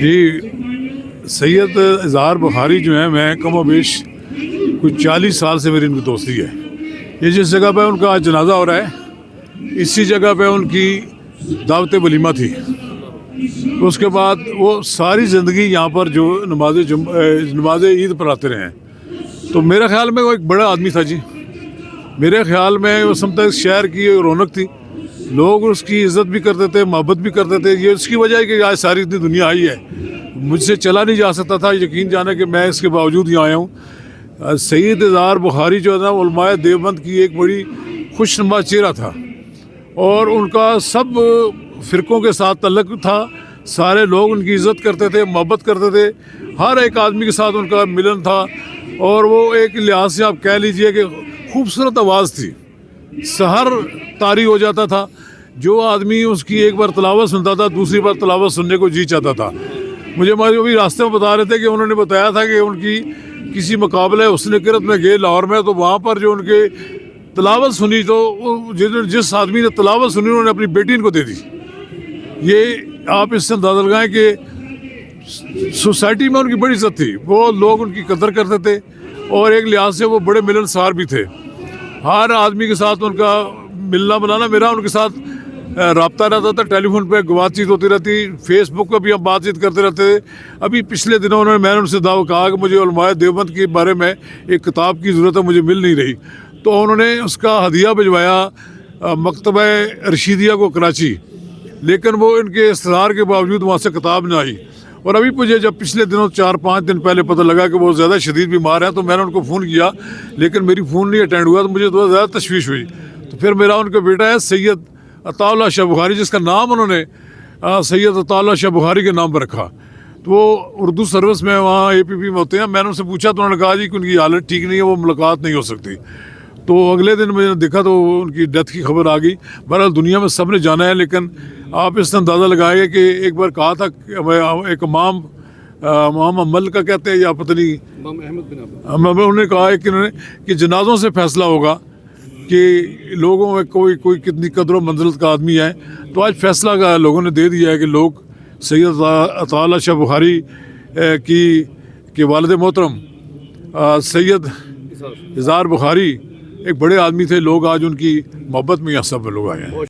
جی سید اظہار بخاری جو ہیں، میں کم و بیش کچھ 40 سال سے میری ان کی دوستی ہے۔ یہ جس جگہ پہ ان کا آج جنازہ ہو رہا ہے، اسی جگہ پہ ان کی دعوت ولیمہ تھی۔ اس کے بعد وہ ساری زندگی یہاں پر جو نماز عید پر آتے رہے ہیں۔ تو میرے خیال میں وہ ایک بڑا آدمی تھا جی۔ میرے خیال میں وہ سمجھتا ہے شہر کی رونق تھی، لوگ اس کی عزت بھی کرتے تھے، محبت بھی کرتے تھے۔ یہ اس کی وجہ ہے کہ آج ساری اتنی دنیا آئی ہے، مجھ سے چلا نہیں جا سکتا تھا، یقین جانا کہ میں اس کے باوجود یہاں آیا ہوں۔ سید اظہار بخاری جو ہے نا، علماء دیوبند کی ایک بڑی خوش نما چہرہ تھا، اور ان کا سب فرقوں کے ساتھ تعلق تھا۔ سارے لوگ ان کی عزت کرتے تھے، محبت کرتے تھے، ہر ایک آدمی کے ساتھ ان کا ملن تھا۔ اور وہ ایک لحاظ سے آپ کہہ لیجئے کہ خوبصورت آواز تھی، سحر طاری ہو جاتا تھا۔ جو آدمی اس کی ایک بار تلاوت سنتا تھا، دوسری بار تلاوت سننے کو جی چاہتا تھا۔ مجھے بھی راستے میں بتا رہے تھے کہ انہوں نے بتایا تھا کہ ان کی کسی مقابلے حسن قرت میں گئے لاہور میں، تو وہاں پر جو ان کے تلاوت سنی، تو جس آدمی نے تلاوت سنی انہوں نے اپنی بیٹی ان کو دے دی۔ یہ آپ اس سے اندازہ لگائیں کہ سوسائٹی میں ان کی بڑی عزت تھی، وہ لوگ ان کی قدر کرتے تھے، اور ایک لحاظ سے وہ بڑے ملنسار بھی تھے۔ ہر آدمی کے ساتھ ان کا ملنا بلانا، میرا ان کے ساتھ رابطہ رہتا تھا، ٹیلی فون پہ بات چیت ہوتی رہتی، فیس بک پہ بھی ہم بات چیت کرتے رہتے تھے۔ ابھی پچھلے دنوں میں نے ان سے کہا کہ مجھے علماء دیوبند کے بارے میں ایک کتاب کی ضرورت ہے، مجھے مل نہیں رہی، تو انہوں نے اس کا ہدیہ بھجوایا مکتبہ رشیدیہ کو کراچی، لیکن وہ ان کے اصرار کے باوجود وہاں سے کتاب نہ آئی۔ اور ابھی مجھے جب پچھلے دنوں 4-5 دن پہلے پتہ لگا کہ وہ زیادہ شدید بیمار ہیں، تو میں نے ان کو فون کیا، لیکن میری فون نہیں اٹینڈ ہوا، تو مجھے تو زیادہ تشویش ہوئی۔ تو پھر میرا ان کا بیٹا ہے سید عطا اللہ شاہ بخاری، جس کا نام انہوں نے سید عطا اللہ شاہ بخاری کے نام پر رکھا۔ تو وہ اردو سروس میں وہاں APP میں ہوتے ہیں۔ میں نے ان سے پوچھا تو انہوں نے کہا جی کہ ان کی حالت ٹھیک نہیں ہے، وہ ملاقات نہیں ہو سکتی۔ تو اگلے دن میں نے دیکھا تو ان کی ڈیتھ کی خبر آ گئی۔ بہرحال دنیا میں سب نے جانا ہے، لیکن آپ اس سے اندازہ لگائیں کہ ایک بار کہا تھا کہ ایک امام عمل کا کہتے ہیں یا پتہ نہیں، انہوں نے کہا ہے کہ جنازوں سے فیصلہ ہوگا کہ لوگوں میں کوئی کتنی قدر و منزلت کا آدمی ہے۔ تو آج فیصلہ کا لوگوں نے دے دیا ہے کہ لوگ سید عطا اللہ شاہ بخاری کے والد محترم سید اظہار بخاری ایک بڑے آدمی تھے، لوگ آج ان کی محبت میں یہاں سب لوگ آئے ہیں۔